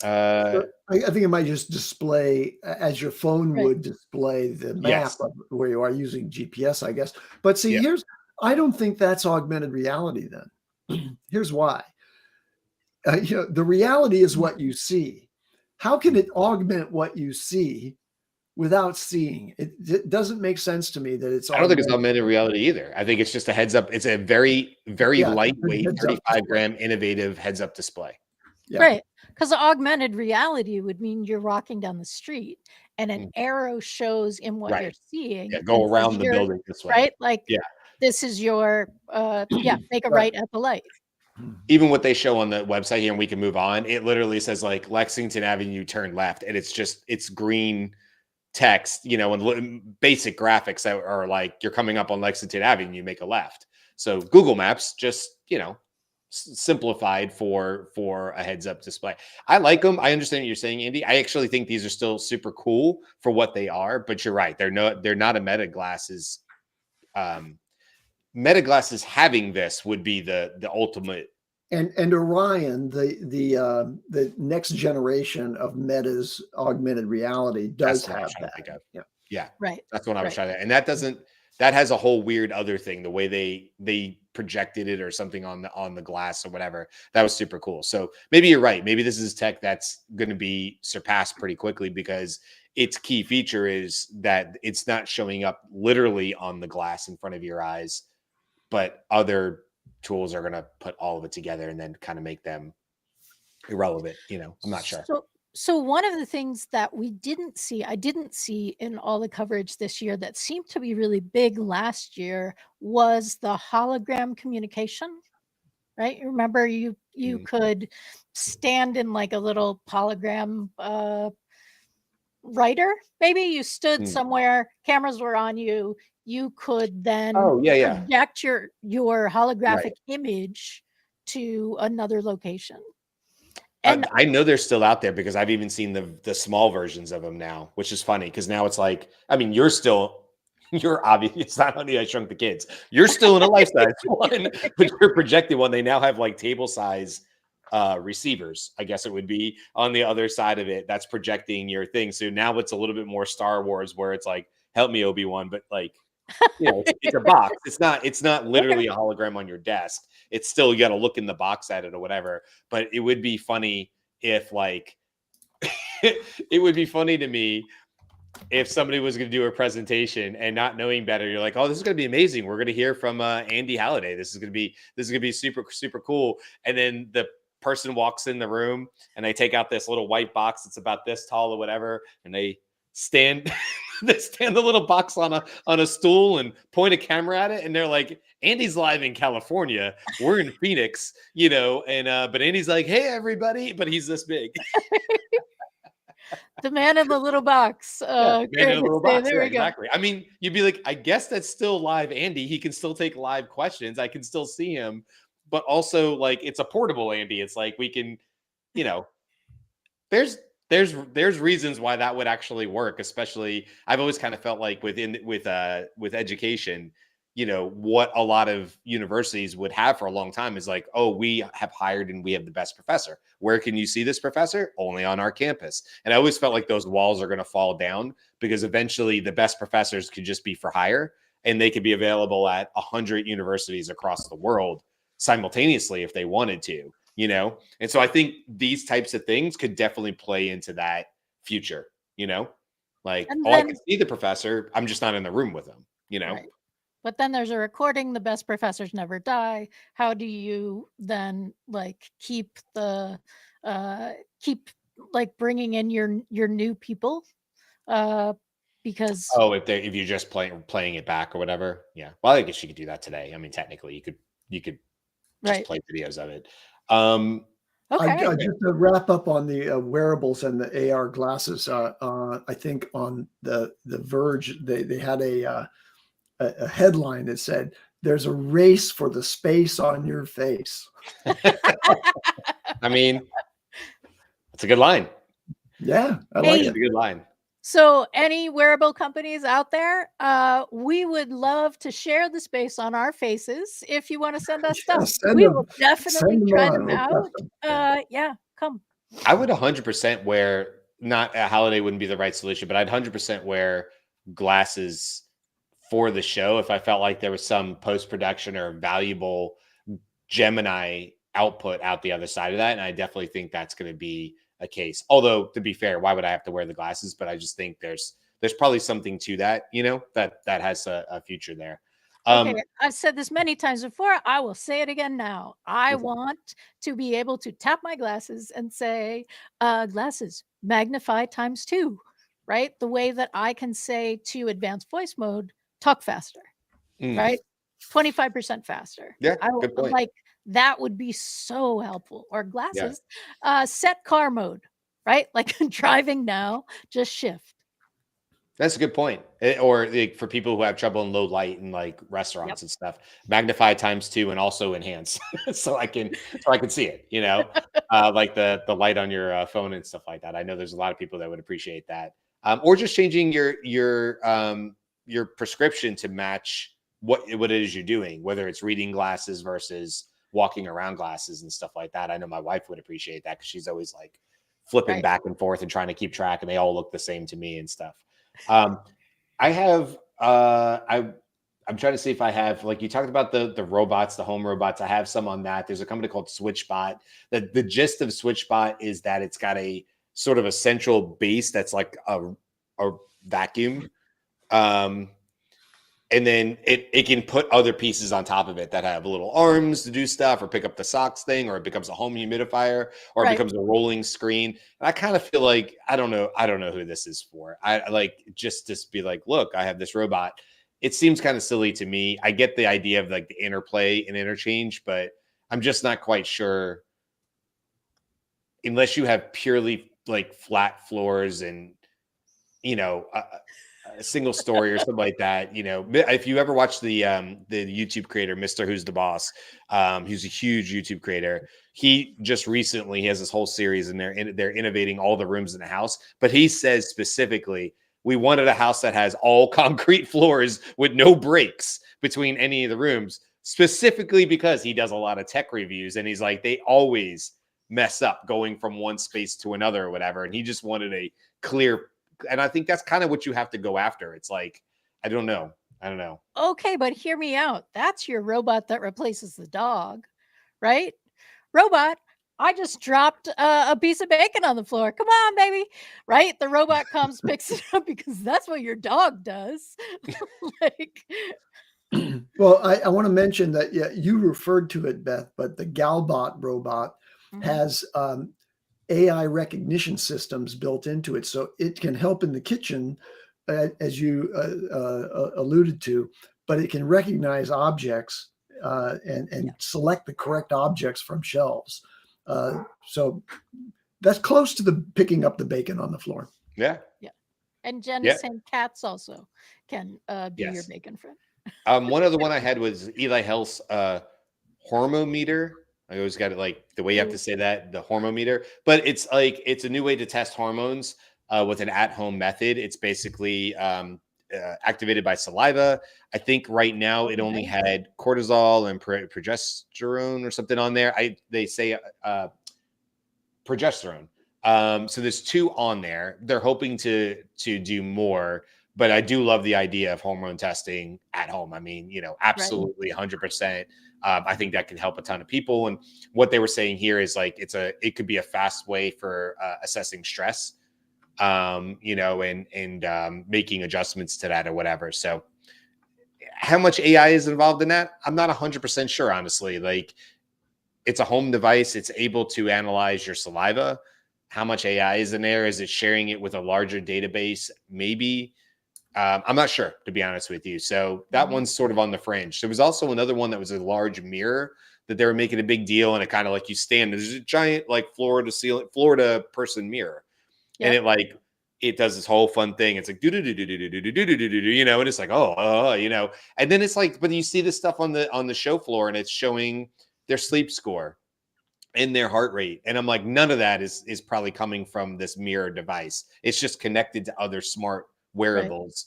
B: Uh,
C: I think it might just display as your phone
A: Right.
C: would display the map
B: yes.
C: of where you are using GPS, I guess. But see,
B: Yeah.
C: I don't think that's augmented reality then. Here's why. The reality is what you see. How can it augment what you see without seeing? It doesn't make sense to me that it's
B: I don't think it's
C: augmented.
B: augmented reality either. I think it's just a heads up. It's a very, very
C: Yeah,
B: lightweight,
C: heads up
B: 35
C: display.
B: gram innovative heads up display.
C: Yeah.
A: Right. Because augmented reality would mean you're walking down the street and an
B: Mm.
A: arrow shows in what you're
B: Right.
A: seeing
B: Yeah.
A: and
B: Go
A: says
B: around the
A: you're
B: building this way.
A: right. Like
B: Yeah.
A: this is your make a
C: Right.
A: right at the light.
B: Even what they show on the website here, and we can move on, it literally says like Lexington Avenue, turn left. And it's green text, and basic graphics that are like, you're coming up on Lexington Avenue, you make a left. So Google Maps just, simplified for a heads up display. I like them. I understand what you're saying, Andy. I actually think these are still super cool for what they are, but you're right. They're not a Meta glasses. Meta glasses having this would be the ultimate.
C: And Orion, the next generation of Meta's augmented reality does
B: That's what I was
C: have
B: trying to
C: that.
B: think of.
C: Yeah.
B: Yeah.
A: Right.
B: That's what I was
A: Right.
B: trying to, and that has a whole weird other thing, the way they projected it or something on the glass or whatever. That was super cool. So maybe you're right. Maybe this is tech that's going to be surpassed pretty quickly because its key feature is that it's not showing up literally on the glass in front of your eyes, but other tools are going to put all of it together and then kind of make them irrelevant. I'm not sure.
A: So one of the things that I didn't see in all the coverage this year that seemed to be really big last year was the hologram communication, right? You remember you
B: Mm.
A: could stand in like a little hologram writer. Maybe you stood somewhere, cameras were on you. You could then
B: Oh, yeah.
A: project your holographic
B: Right.
A: image to another location.
B: I,
A: And
B: I know they're still out there because I've even seen the small versions of them now, which is funny because now it's like, I mean, you're obvious. It's not Honey, I Shrunk the Kids. You're still in a life size one, but you're projected one. They now have like table size receivers, I guess it would be, on the other side of it. That's projecting your thing. So now it's a little bit more Star Wars, where it's like, help me, Obi-Wan, but like, it's a box. It's not literally a hologram on your desk. It's still, you got to look in the box at it or whatever. But it would be funny if like, it would be funny to me if somebody was going to do a presentation and not knowing better, you're like, oh, this is going to be amazing. We're going to hear from Andy Halliday. This is going to be super, super cool. And then the person walks in the room and they take out this little white box that's about this tall or whatever, and they stand they stand the little box on a stool and point a camera at it, and they're like, Andy's live in California, we're in Phoenix, and but Andy's like, hey everybody, but he's this big.
A: the man in the little box.
B: Man in a little box.
A: There
B: Yeah,
A: we go.
B: exactly. I mean, you'd be like, I guess that's still live Andy. He can still take live questions. I can still see him, but also like it's a portable Andy. It's like we can, there's reasons why that would actually work. Especially, I've always kind of felt like with education, what a lot of universities would have for a long time is like, oh, we have hired and we have the best professor. Where can you see this professor? Only on our campus. And I always felt like those walls are going to fall down because eventually the best professors could just be for hire and they could be available at 100 universities across the world simultaneously if they wanted to, And so I think these types of things could definitely play into that future, like,
A: And
B: I
A: then-
B: can see the professor. I'm just not in the room with them,
A: Right. But then there's a recording, the best professors never die. How do you then like keep like bringing in your new people? Because
B: Oh, if you're just playing it back or whatever. Yeah. Well, I guess you could do that today. I mean, technically you could just
A: right.
B: play videos of it.
A: Okay.
C: Just to wrap up on the wearables and the AR glasses, I think on the Verge, they had a headline that said, there's a race for the space on your face.
B: I mean, it's a good line.
C: Yeah, I
A: Hey,
C: like
B: It's
C: it.
B: a good line.
A: So any wearable companies out there, we would love to share the space on our faces. If you want to send us
C: Yeah,
A: stuff,
C: send
A: we
C: them-
A: will definitely
C: send them
A: try
C: on.
A: them
C: We'll
A: out.
C: test them.
A: Yeah, come.
B: I would 100% wear, not a holiday wouldn't be the right solution, but I'd 100% wear glasses for the show if I felt like there was some post-production or valuable Gemini output out the other side of that. And I definitely think that's going to be a case. Although, to be fair, why would I have to wear the glasses? But I just think there's probably something to that, that has a future there.
A: Okay, I've said this many times before. I will say it again now. I
B: Okay.
A: want to be able to tap my glasses and say, glasses, magnify ×2, right? The way that I can say to advanced voice mode, talk faster, right? 25% faster.
B: Yeah,
A: I
B: good point.
A: like that would be so helpful. Or
B: Yeah.
A: glasses, set car mode, right? Like driving now, just shift.
B: That's a good point. Or like, for people who have trouble in low light and like restaurants and stuff, magnify ×2 and also enhance, so I can see it. Like the light on your phone and stuff like that. I know there's a lot of people that would appreciate that. Or just changing your prescription to match what it is you're doing, whether it's reading glasses versus walking around glasses and stuff like that. I know my wife would appreciate that because she's always like flipping
A: Right.
B: back and forth and trying to keep track, and they all look the same to me and stuff. I have I'm trying to see if I have, like, you talked about the robots, the home robots. I have some on that. There's a company called SwitchBot. The gist of SwitchBot is that it's got a sort of a central base that's like a vacuum. And then it can put other pieces on top of it that have little arms to do stuff, or pick up the socks thing, or it becomes a home humidifier, or it
A: Right.
B: becomes a rolling screen. And I kind of feel like, I don't know who this is for. I like just be like, look, I have this robot. It seems kind of silly to me. I get the idea of like the interplay and interchange, but I'm just not quite sure, unless you have purely like flat floors and, a single story or something like that. If you ever watch the YouTube creator, Mr. Who's the Boss, who's a huge YouTube creator. He just recently, he has this whole series, and they're innovating all the rooms in the house. But he says specifically, we wanted a house that has all concrete floors with no breaks between any of the rooms, specifically because he does a lot of tech reviews, and he's like, they always mess up going from one space to another or whatever. And he just wanted a clear. And I think that's kind of what you have to go after. It's like, I don't know.
A: Okay, but hear me out. That's your robot that replaces the dog, right? Robot, I just dropped a piece of bacon on the floor. Come on, baby. Right? The robot comes, picks it up, because that's what your dog does. Like,
C: Well, I want to mention that, yeah, you referred to it, Beth, but the Galbot robot has AI recognition systems built into it, so it can help in the kitchen, as you alluded to, but it can recognize objects and select the correct objects from shelves. So that's close to the picking up the bacon on the floor.
B: Yeah.
A: and Jen
B: Yeah.
A: is saying cats also can be your
B: Yes.
A: bacon friend.
B: One other one I had was Eli Health's hormometer. I always got it, like the way you have to say that, the hormometer. But it's like, it's a new way to test hormones with an at-home method. It's basically activated by saliva. I think right now it only had cortisol and progesterone or something on there. They say progesterone. So there's 2 on there. They're hoping to do more. But I do love the idea of hormone testing at home. I mean, absolutely 100%. I think that can help a ton of people. And what they were saying here is like, it could be a fast way for assessing stress, and making adjustments to that or whatever. So how much AI is involved in that? I'm not 100% sure, honestly. Like, it's a home device. It's able to analyze your saliva. How much AI is in there? Is it sharing it with a larger database? Maybe. I'm not sure, to be honest with you. So that one's sort of on the fringe. There was also another one that was a large mirror that they were making a big deal, and it kind of like you stand, there's a giant like floor to person mirror, and it does this whole fun thing. It's like do do do do do do do do do do do, and it's like and then it's like, but you see this stuff on the show floor, and it's showing their sleep score and their heart rate, and I'm like, none of that is probably coming from this mirror device. It's just connected to other smart wearables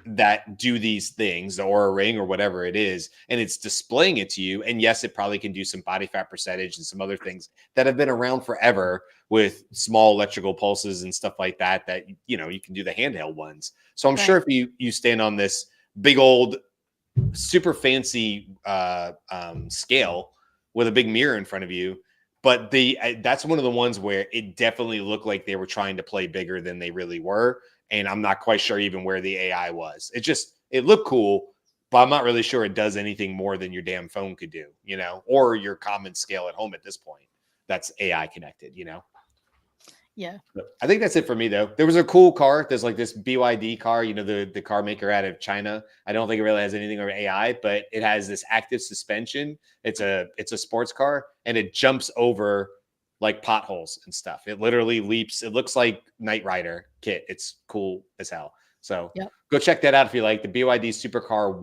B: that do these things, or a ring or whatever it is, and it's displaying it to you. And yes, it probably can do some body fat percentage and some other things that have been around forever with small electrical pulses and stuff like that, that, you know, you can do the handheld ones. So I'm
A: Right.
B: sure if you stand on this big old super fancy scale with a big mirror in front of you, but that's one of the ones where it definitely looked like they were trying to play bigger than they really were. And I'm not quite sure even where the AI was. It looked cool, but I'm not really sure it does anything more than your damn phone could do, you know, or your common scale at home at this point. That's AI connected, you know.
A: Yeah.
B: I think that's it for me, though. There was a cool car. There's like this BYD car, you know, the car maker out of China. I don't think it really has anything over AI, but it has this active suspension. It's a sports car, and it jumps over like potholes and stuff. It literally leaps. It looks like Knight Rider kit. It's cool as hell. So
A: Yep.
B: go check that out if you like the BYD supercar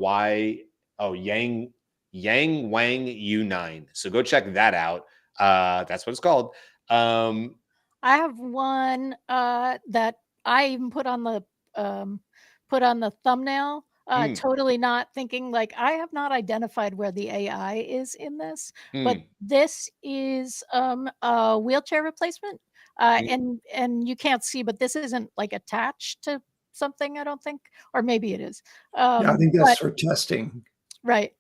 B: Yang Wang U9. So go check that out. That's what it's called.
A: I have one that I even put on the thumbnail. Totally not thinking, like, I have not identified where the AI is in this, but this is a wheelchair replacement. And you can't see, but this isn't like attached to something, I don't think, or maybe it is.
C: Yeah, I think that's
A: But
C: for testing.
A: right.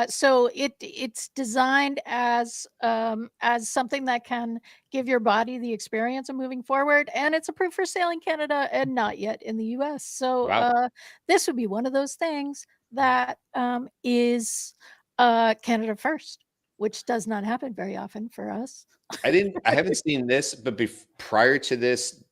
A: So it's designed as something that can give your body the experience of moving forward, and it's approved for sale in Canada and not yet in the US. So
B: Wow.
A: this would be one of those things that is Canada first, which does not happen very often for us.
B: I haven't seen this, but prior to this,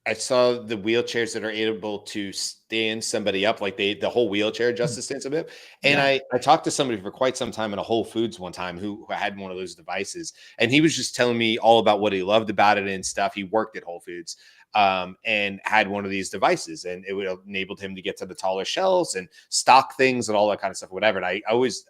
B: I saw the wheelchairs that are able to stand somebody up, like the whole wheelchair just to stand somebody up. And
C: Yeah.
B: I talked to somebody for quite some time in a Whole Foods one time who had one of those devices, and he was just telling me all about what he loved about it and stuff. He worked at Whole Foods and had one of these devices, and it would enabled him to get to the taller shelves and stock things and all that kind of stuff, whatever. And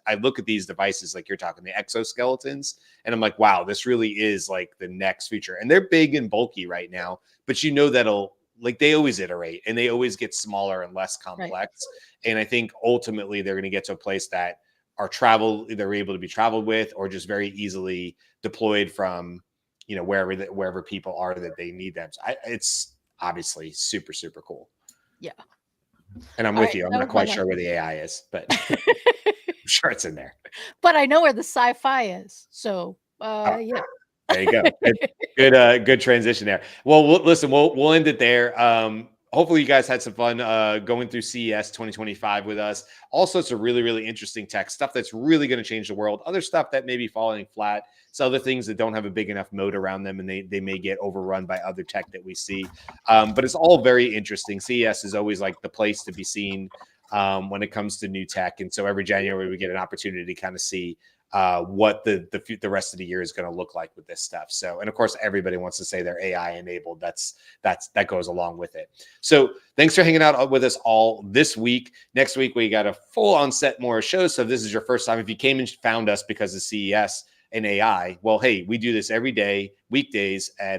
B: I look at these devices like you're talking, the exoskeletons, and I'm like, wow, this really is like the next future. And they're big and bulky right now, but you know that'll, like, they always iterate and they always get smaller and less complex.
A: Right.
B: And I think ultimately they're going to get to a place that they're able to be traveled with, or just very easily deployed from, you know, wherever people are that they need them. So it's obviously super, super cool.
A: Yeah.
B: And I'm
A: All
B: with
A: right,
B: you. I'm
A: that
B: not
A: was
B: quite
A: my
B: sure where the AI is, but I'm sure it's in there.
A: But I know where the sci-fi is. So
B: Oh,
A: yeah.
B: there you go. Good transition there. Well, listen, we'll end it there. Hopefully you guys had some fun going through CES 2025 with us. All sorts of really, really interesting tech stuff that's really going to change the world. Other stuff that may be falling flat. So other things that don't have a big enough moat around them, and they may get overrun by other tech that we see. But it's all very interesting. CES is always like the place to be seen when it comes to new tech. And so every January we get an opportunity to kind of see what the rest of the year is going to look like with this stuff. So, and of course, everybody wants to say they're AI enabled. That goes along with it. So thanks for hanging out with us all this week. Next week, we got a full on set more shows. So if this is your first time, if you came and found us because of CES and AI, well, hey, we do this every day, weekdays at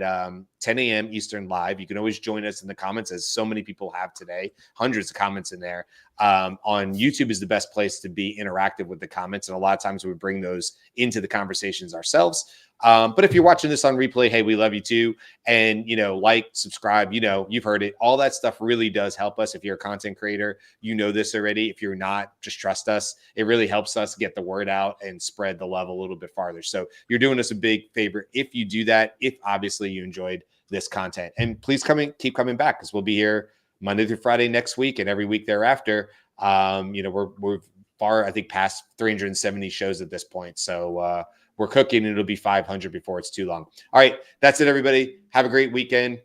B: 10 a.m. Eastern live. You can always join us in the comments, as so many people have today, hundreds of comments in there. On YouTube is the best place to be interactive with the comments. And a lot of times we bring those into the conversations ourselves. But if you're watching this on replay, hey, we love you too. And, you know, like, subscribe, you know, you've heard it. All that stuff really does help us. If you're a content creator, you know this already. If you're not, just trust us. It really helps us get the word out and spread the love a little bit farther. So you're doing us a big favor if you do that, if obviously you enjoyed this content. And please keep coming back, because we'll be here Monday through Friday next week and every week thereafter. You know, we're far, I think, past 370 shows at this point. So we're cooking, and it'll be 500 before it's too long. All right. That's it, everybody. Have a great weekend.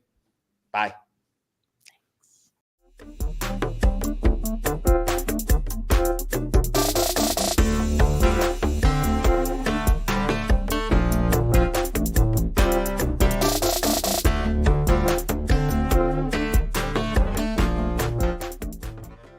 B: Bye.